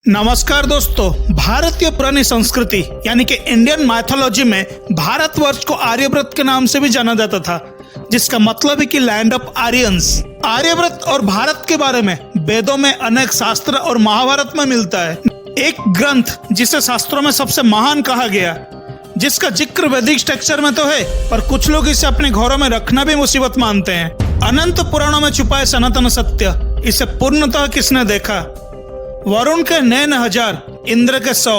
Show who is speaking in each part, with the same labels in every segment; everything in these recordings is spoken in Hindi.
Speaker 1: नमस्कार दोस्तों, भारतीय पुरानी संस्कृति यानी कि इंडियन माइथोलॉजी में भारतवर्ष को आर्यव्रत के नाम से भी जाना जाता था, जिसका मतलब है कि लैंड ऑफ आर्यंस। आर्यव्रत और भारत के बारे में वेदों में अनेक शास्त्र और महाभारत में मिलता है। एक ग्रंथ जिसे शास्त्रों में सबसे महान कहा गया, जिसका जिक्र वैदिक टेक्सचर में तो है, पर कुछ लोग इसे अपने घरों में रखना भी मुसीबत मानते हैं। अनंत पुराणों में छुपा है सनातन सत्य, इसे पूर्णतः किसने देखा? वरुण के 9,000, इंद्र के 100,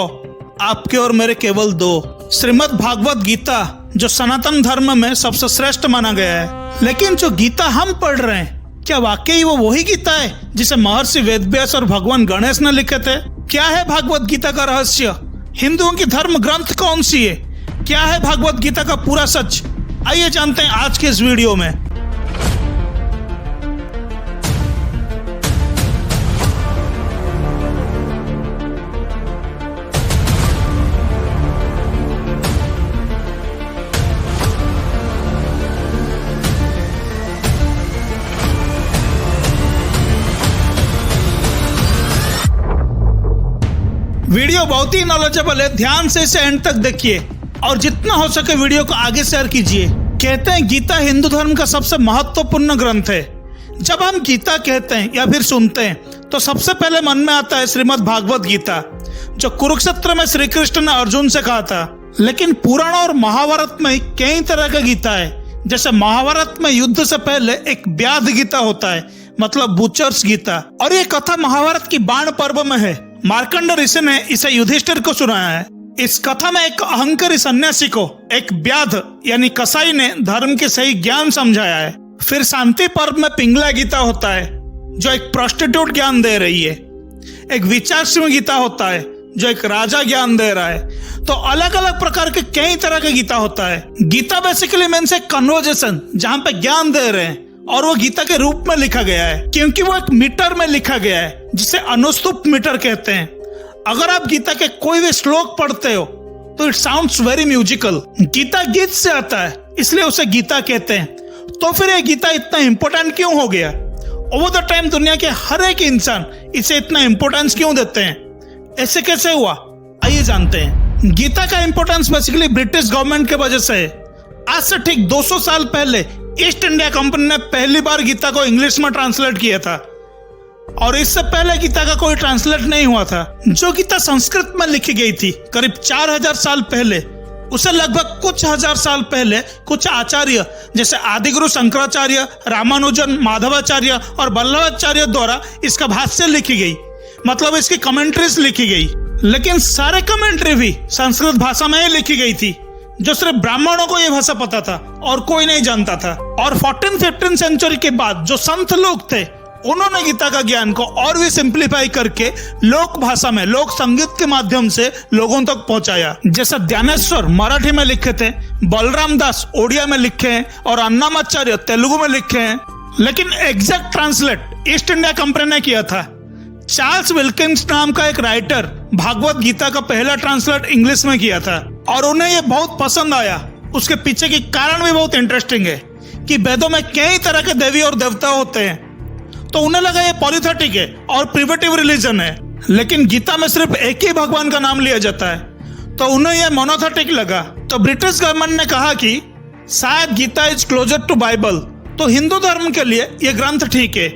Speaker 1: आपके और मेरे केवल 2। श्रीमद् भागवत गीता जो सनातन धर्म में सबसे श्रेष्ठ माना गया है। लेकिन जो गीता हम पढ़ रहे हैं, क्या वाकई वो वही गीता है जिसे महर्षि वेदव्यास और भगवान गणेश ने लिखे थे? क्या है भागवत गीता का रहस्य? हिंदुओं की धर्म ग्रंथ कौन सी है? क्या है भागवत गीता का पूरा सच? आइए जानते हैं आज के इस वीडियो में। वीडियो बहुत ही नॉलेजेबल है, ध्यान से इसे एंड तक देखिए और जितना हो सके वीडियो को आगे शेयर कीजिए। कहते हैं गीता हिंदू धर्म का सबसे महत्वपूर्ण ग्रंथ है। जब हम गीता कहते हैं या फिर सुनते हैं तो सबसे पहले मन में आता है श्रीमद् भागवत गीता, जो कुरुक्षेत्र में श्री कृष्ण ने अर्जुन से कहा था। लेकिन पुराण और महाभारत में कई तरह का गीता है। जैसे महाभारत में युद्ध से पहले एक व्याध गीता होता है, मतलब बुचर्स गीता, और ये कथा महाभारत की बाण पर्व में है। मार्कंड ऋषि ने इसे युधिष्ठिर को सुनाया है। इस कथा में एक अहंकारी सन्यासी को एक व्याध यानी कसाई ने धर्म के सही ज्ञान समझाया है। फिर शांति पर्व में पिंगला गीता होता है, जो एक प्रोस्टिट्यूट ज्ञान दे रही है। एक विचारशील गीता होता है, जो एक राजा ज्ञान दे रहा है। तो अलग अलग प्रकार के कई तरह के गीता होता है। गीता बेसिकली मीन्स एक कन्वर्जेशन, जहाँ पे ज्ञान दे रहे हैं, और वो गीता के रूप में लिखा गया है, क्योंकि वो एक मीटर में लिखा गया है, जिसे अनुस्तुप मीटर कहते हैं। अगर आप गीता के कोई भी श्लोक पढ़ते हो तो it sounds very musical. Gita गीत से आता है, इसलिए उसे गीता कहते हैं। तो फिर ये गीता इतना इंपॉर्टेंट क्यों हो गया? ओवर द टाइम दुनिया के हर एक इंसान इसे इतना इंपॉर्टेंस क्यों देते हैं? ऐसे कैसे हुआ, आइए जानते हैं। गीता का इंपॉर्टेंस बेसिकली ब्रिटिश गवर्नमेंट के वजह से है। आज से ठीक 200 साल पहले ईस्ट इंडिया कंपनी ने पहली बार गीता को इंग्लिश में ट्रांसलेट किया था, और इससे पहले गीता का कोई ट्रांसलेट नहीं हुआ था। जो गीता संस्कृत में लिखी गई थी करीब 4000 साल पहले, उसे लगभग कुछ हजार साल पहले कुछ आचार्य जैसे आदिगुरु शंकराचार्य, रामानुजन, माधवाचार्य और वल्लभाचार्य द्वारा इसका भाष्य लिखी गई, मतलब इसकी कमेंट्रीज लिखी गई। लेकिन सारे कमेंट्री भी संस्कृत भाषा में ही लिखी गई थी, जो सिर्फ ब्राह्मणों को यह भाषा पता था और कोई नहीं जानता था। और 14-15 सेंचुरी के बाद जो संत लोग थे, उन्होंने गीता का ज्ञान को और भी सिंप्लीफाई करके लोक भाषा में, लोक संगीत के माध्यम से लोगों तक पहुंचाया। जैसे ज्ञानेश्वर मराठी में लिखे थे, बलराम दास ओडिया में लिखे हैं और अन्नामाचार्य तेलुगु में लिखे हैं। लेकिन exact translate east India company ने किया था। चार्ल्स विल्किंस नाम का एक राइटर भागवत गीता का पहला ट्रांसलेट इंग्लिश में किया था, और उन्हें यह बहुत पसंद आया। उसके पीछे की कारण भी बहुत इंटरेस्टिंग है कि वेदों में कई तरह के देवी और देवता होते हैं, तो उन्हें लगा ये पॉलीथेटिक है और प्रिमिटिव रिलीजन है। लेकिन गीता में सिर्फ एक ही भगवान का नाम लिया जाता है, तो उन्हें यह मोनोथेटिक लगा। तो ब्रिटिश गवर्नमेंट ने कहा कि शायद Gita is closer to Bible, तो हिंदू धर्म के लिए यह ग्रंथ ठीक है,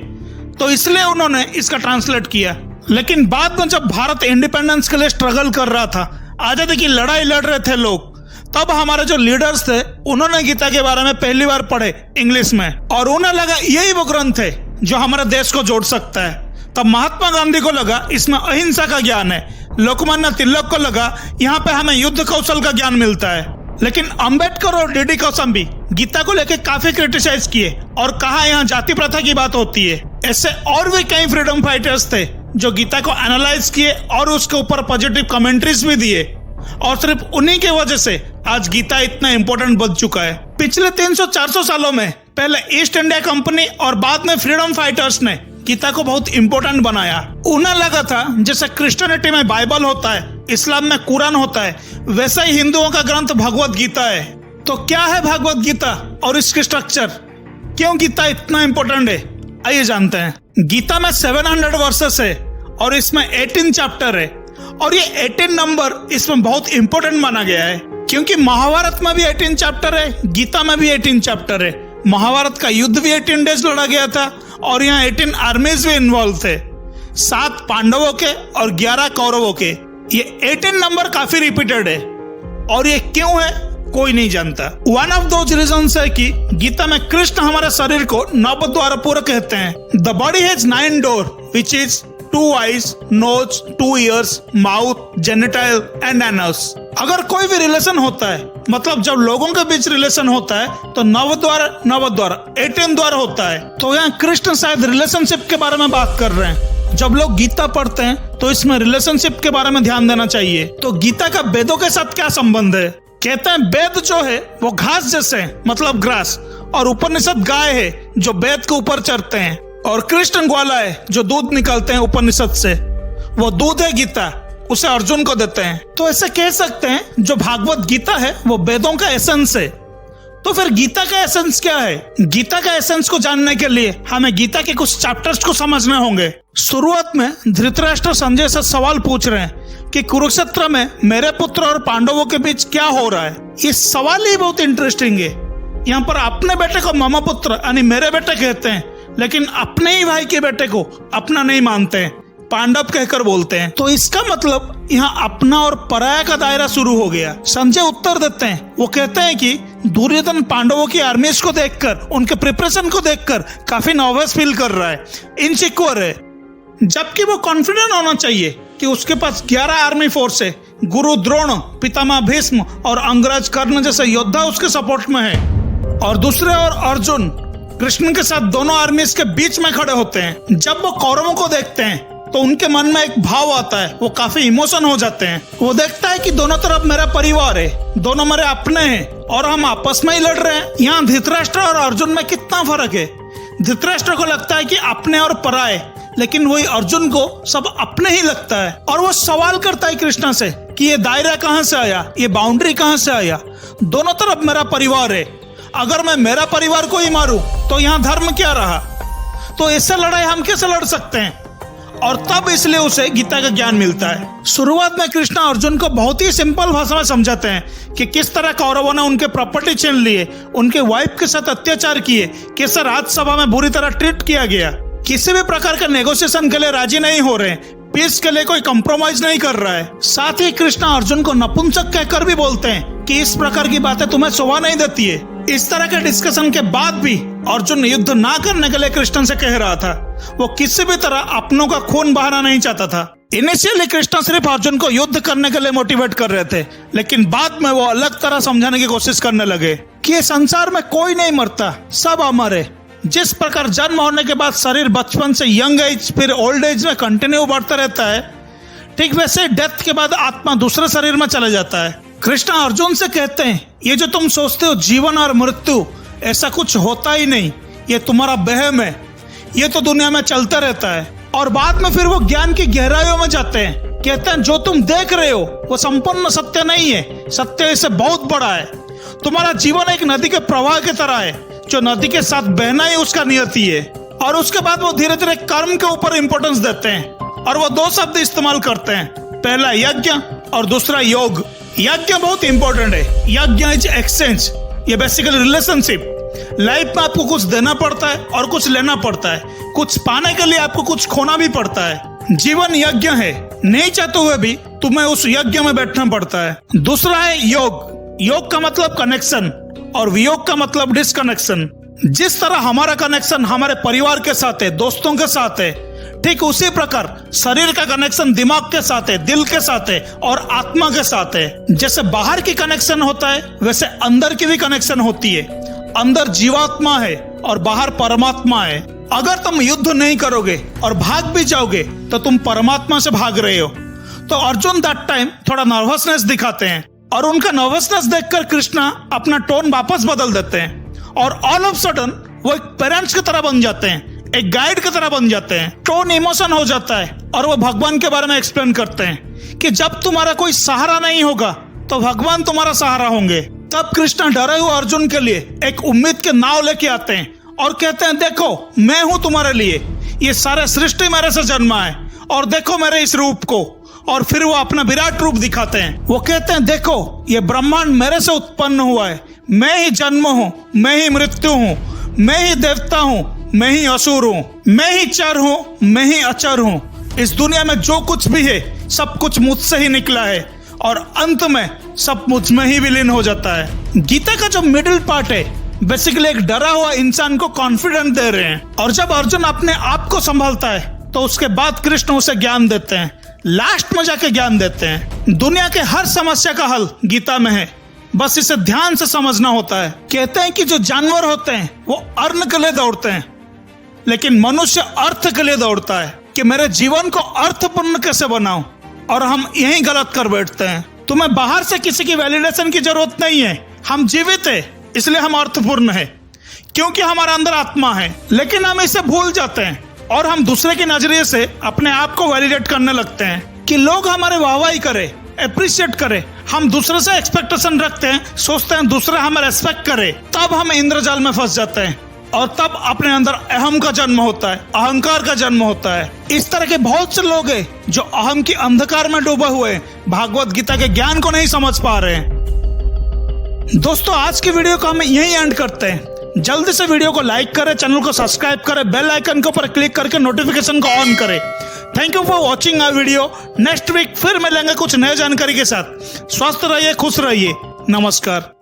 Speaker 1: तो इसलिए उन्होंने इसका ट्रांसलेट किया। लेकिन बाद में जब भारत इंडिपेंडेंस के लिए स्ट्रगल कर रहा था, आजादी की लड़ाई लड़ रहे थे लोग, तब हमारे जो लीडर्स थे उन्होंने गीता के बारे में पहली बार पढ़े इंग्लिश में, और उन्हें लगा यही वो ग्रंथ है जो हमारे देश को जोड़ सकता है। तब महात्मा गांधी को लगा इसमें अहिंसा का ज्ञान है। लोकमान्य तिलक को लगा यहाँ पे हमें युद्ध कौशल का ज्ञान मिलता है। लेकिन अंबेडकर और डीडी कौशाम्बी गीता को लेकर काफी क्रिटिसाइज किए और कहा यहाँ जाति प्रथा की बात होती है। ऐसे और भी कई फ्रीडम फाइटर्स थे जो गीता को एनालाइज किए और उसके ऊपर पॉजिटिव कमेंट्रीज भी दिए, और सिर्फ उन्हीं की वजह से आज गीता इतना इंपॉर्टेंट बन चुका है। पिछले 300-400 सालों में पहले ईस्ट इंडिया कंपनी और बाद में फ्रीडम फाइटर्स ने गीता को बहुत इंपॉर्टेंट बनाया। उन्हें लगा था जैसे क्रिश्चियनिटी में बाइबल होता है, इस्लाम में कुरान होता है, वैसा ही हिंदुओं का ग्रंथ भगवत गीता है। तो क्या है भगवत गीता और इसकी स्ट्रक्चर? क्यों गीता इतना इंपॉर्टेंट है, आइए जानते हैं। गीता में 700 वर्सेस है और इसमें 18 चैप्टर है। और ये 18 नंबर इसमें बहुत इंपॉर्टेंट माना गया है, क्योंकि महाभारत में भी 18 चैप्टर है, गीता में भी 18 चैप्टर है। महाभारत का युद्ध भी 18 डेज लड़ा गया था और यहाँ 18 आर्मीज भी इन्वॉल्व थे, 7 पांडवों के और 11 कौरवों के। ये 18 नंबर काफी रिपीटेड है और ये क्यों है कोई नहीं जानता। वन ऑफ दोज रीजंस है कि गीता में कृष्ण हमारे शरीर को 9 द्वार पूरक कहते हैं। The body has 9 door which is 2 eyes, nose, 2 ears, mouth, genital and anus। अगर कोई भी रिलेशन होता है, मतलब जब लोगों के बीच रिलेशन होता है तो 9 द्वार 18 द्वार होता है। तो यहाँ कृष्ण शायद रिलेशनशिप के बारे में बात कर रहे हैं। जब लोग गीता पढ़ते हैं तो इसमें रिलेशनशिप के बारे में ध्यान देना चाहिए। तो गीता का वेदों के साथ क्या संबंध है? कहते हैं वेद जो है वो घास जैसे है, मतलब ग्रास, और उपनिषद गाय है जो वेद के ऊपर चढ़ते हैं, और कृष्ण ग्वाला है जो दूध निकालते हैं उपनिषद से। वो दूध है गीता, उसे अर्जुन को देते हैं। तो ऐसे कह सकते हैं जो भागवत गीता है वो वेदों का एसेंस है। तो फिर गीता का एसेंस क्या है? गीता का एसेंस को जानने के लिए हमें गीता के कुछ चैप्टर्स को समझने होंगे। शुरुआत में धृतराष्ट्र संजय से सवाल पूछ रहे हैं कि कुरुक्षेत्र में मेरे पुत्र और पांडवों के बीच क्या हो रहा है। ये सवाल ही बहुत इंटरेस्टिंग है। यहाँ पर अपने बेटे को मामा पुत्र यानी मेरे बेटे कहते हैं, लेकिन अपने ही भाई के बेटे को अपना नहीं मानते हैं, पांडव कहकर बोलते हैं। तो इसका मतलब यहाँ अपना और पराया का दायरा शुरू हो गया। संजय उत्तर देते हैं, वो कहते हैं कि दुर्योधन पांडवों की आर्मीज को देखकर, उनके प्रिपरेशन को देखकर काफी नर्वस फील कर रहा है, इनसिक्योर है, जबकि वो कॉन्फिडेंट होना चाहिए कि उसके पास 11 आर्मी फोर्स है। गुरु द्रोण, पितामह भीष्म और अंगराज कर्ण जैसे योद्धा उसके सपोर्ट में है, और दूसरे ओर अर्जुन कृष्ण के साथ दोनों आर्मीज के बीच में खड़े होते हैं। जब वो कौरवों को देखते हैं तो उनके मन में एक भाव आता है, वो काफी इमोशन हो जाते हैं। वो देखता है कि दोनों तरफ मेरा परिवार है, दोनों मेरे अपने हैं और हम आपस में ही लड़ रहे हैं। यहाँ धृतराष्ट्र और अर्जुन में कितना फर्क है। धृतराष्ट्र को लगता है कि अपने और पराये, लेकिन वही अर्जुन को सब अपने ही लगता है। और वो सवाल करता है कृष्ण से कि ये दायरा कहाँ से आया, ये बाउंड्री कहाँ से आया? दोनों तरफ मेरा परिवार है, अगर मैं मेरा परिवार को ही मारूं तो यहाँ धर्म क्या रहा? तो इससे लड़ाई हम कैसे लड़ सकते हैं? और तब इसलिए उसे गीता का ज्ञान मिलता है। शुरुआत में कृष्ण अर्जुन को बहुत ही सिंपल भाषा में समझाते हैं कि किस तरह कौरवों ने उनके प्रॉपर्टी छीन लिए, उनके वाइफ के साथ अत्याचार किए, कैसे राज्यसभा में बुरी तरह ट्रीट किया गया, किसी भी प्रकार के नेगोशिएशन के लिए राजी नहीं हो रहे, पीस के लिए कोई कंप्रोमाइज नहीं कर रहा है। साथ ही कृष्ण अर्जुन को नपुंसक कहकर भी बोलते हैं कि इस प्रकार की बातें तुम्हें शोभा नहीं देती है। इस तरह के डिस्कशन के बाद भी अर्जुन युद्ध ना करने के लिए कृष्ण से कह रहा था। वो किसी भी तरह अपनों का खून बहाना नहीं चाहता था। इनिशियली कृष्ण सिर्फ अर्जुन को युद्ध करने के लिए मोटिवेट कर रहे थे, लेकिन बाद में वो अलग तरह समझाने की कोशिश करने लगे कि ये संसार में कोई नहीं मरता, सब अमर है। जिस प्रकार जन्म होने के बाद शरीर बचपन से यंग एज फिर ओल्ड एज में कंटिन्यू बढ़ता रहता है, ठीक वैसे डेथ के बाद आत्मा दूसरे शरीर में चला जाता है। कृष्ण अर्जुन से कहते हैं, ये जो तुम सोचते हो जीवन और मृत्यु, ऐसा कुछ होता ही नहीं, ये तुम्हारा वहम है, ये तो दुनिया में चलता रहता है। और बाद में फिर वो ज्ञान की गहराइयों में जाते हैं, कहते हैं जो तुम देख रहे हो वो संपूर्ण सत्य नहीं है, सत्य इससे बहुत बड़ा है। तुम्हारा जीवन एक नदी के प्रवाह की तरह है, जो नदी के साथ बहना ही उसका नियति है। और उसके बाद वो धीरे धीरे कर्म के ऊपर इंपॉर्टेंस देते हैं और वो 2 शब्द इस्तेमाल करते हैं, पहला यज्ञ और दूसरा योग। यज्ञ बहुत इंपॉर्टेंट है, यज्ञ इज एक्सचेंज, ये बेसिकली रिलेशनशिप। लाइफ में आपको कुछ देना पड़ता है और कुछ लेना पड़ता है, कुछ पाने के लिए आपको कुछ खोना भी पड़ता है। जीवन यज्ञ है, नहीं चाहते हुए भी तुम्हें उस यज्ञ में बैठना पड़ता है। दूसरा है योग। योग का मतलब कनेक्शन और वियोग का मतलब डिस्कनेक्शन। जिस तरह हमारा कनेक्शन हमारे परिवार के साथ है, दोस्तों के साथ है, ठीक उसी प्रकार शरीर का कनेक्शन दिमाग के साथ है, दिल के साथ है और आत्मा के साथ है। जैसे बाहर की कनेक्शन होता है वैसे अंदर की भी कनेक्शन होती है। अंदर जीवात्मा है और बाहर परमात्मा है। अगर तुम युद्ध नहीं करोगे और भाग भी जाओगे तो तुम परमात्मा से भाग रहे हो। तो अर्जुन दैट टाइम थोड़ा नर्वसनेस दिखाते हैं और उनका नर्वसनेस देखकर कृष्णा अपना टोन वापस बदल देते हैं और ऑल ऑफ सडन वो एक पेरेंट्स की तरह बन जाते हैं, एक गाइड की तरह बन जाते हैं। टोन इमोशन हो जाता है और वो भगवान के बारे में एक्सप्लेन करते हैं कि जब तुम्हारा कोई सहारा नहीं होगा तो भगवान तुम्हारा सहारा होंगे। तब कृष्ण डरे हुए अर्जुन के लिए एक उम्मीद के नाव लेके आते हैं और कहते हैं, देखो मैं हूं तुम्हारे लिए, ये सारे सृष्टि मेरे से जन्मा है और देखो मेरे इस रूप को। और फिर वो अपना विराट रूप दिखाते हैं। वो कहते हैं देखो ये ब्रह्मांड मेरे से उत्पन्न हुआ है, मैं ही जन्म हूँ, मैं ही मृत्यु हूँ, मैं ही देवता हूँ, मैं ही असुर हूँ, मैं ही चर हूँ, मैं ही अचर हूँ। इस दुनिया में जो कुछ भी है सब कुछ मुझसे ही निकला है और अंत में सब मुझ में ही विलीन हो जाता है। गीता का जो मिडिल पार्ट है बेसिकली एक डरा हुआ इंसान को कॉन्फिडेंस दे रहे हैं। और जब अर्जुन अपने आप को संभालता है तो उसके बाद कृष्ण उसे ज्ञान देते हैं, लास्ट में जाके ज्ञान देते हैं। दुनिया के हर समस्या का हल गीता में है, बस इसे ध्यान से समझना होता है। कहते हैं कि जो जानवर होते हैं वो अन्न के लिए दौड़ते हैं, लेकिन मनुष्य अर्थ के लिए दौड़ता है कि मेरे जीवन को अर्थपूर्ण कैसे बनाऊं। और हम यही गलत कर बैठते हैं। तुम्हें बाहर से किसी की वैलिडेशन की जरूरत नहीं है, हम जीवित है इसलिए हम अर्थपूर्ण है, क्योंकि हमारे अंदर आत्मा है। लेकिन हम इसे भूल जाते हैं और हम दूसरे के नजरिए से अपने आप को वैलिडेट करने लगते हैं कि लोग हमारे वाहवाही करे, अप्रिशिएट करे। हम दूसरे से एक्सपेक्टेशन रखते हैं, सोचते हैं दूसरे हमें रेस्पेक्ट करे, तब हम इंद्रजाल में फंस जाते हैं और तब अपने अंदर अहम का जन्म होता है, अहंकार का जन्म होता है। इस तरह के बहुत से लोग हैं जो अहम की अंधकार में डूबे हुए हैं, भागवत गीता के ज्ञान को नहीं समझ पा रहे हैं। दोस्तों आज की वीडियो को हम यही एंड करते हैं। जल्दी से वीडियो को लाइक करें, चैनल को सब्सक्राइब करें, बेल आइकन के ऊपर क्लिक करके नोटिफिकेशन को ऑन करें। Thank you for watching our video. Next week फिर मिलेंगे कुछ नए जानकारी के साथ। स्वस्थ रहिए, खुश रहिए, नमस्कार।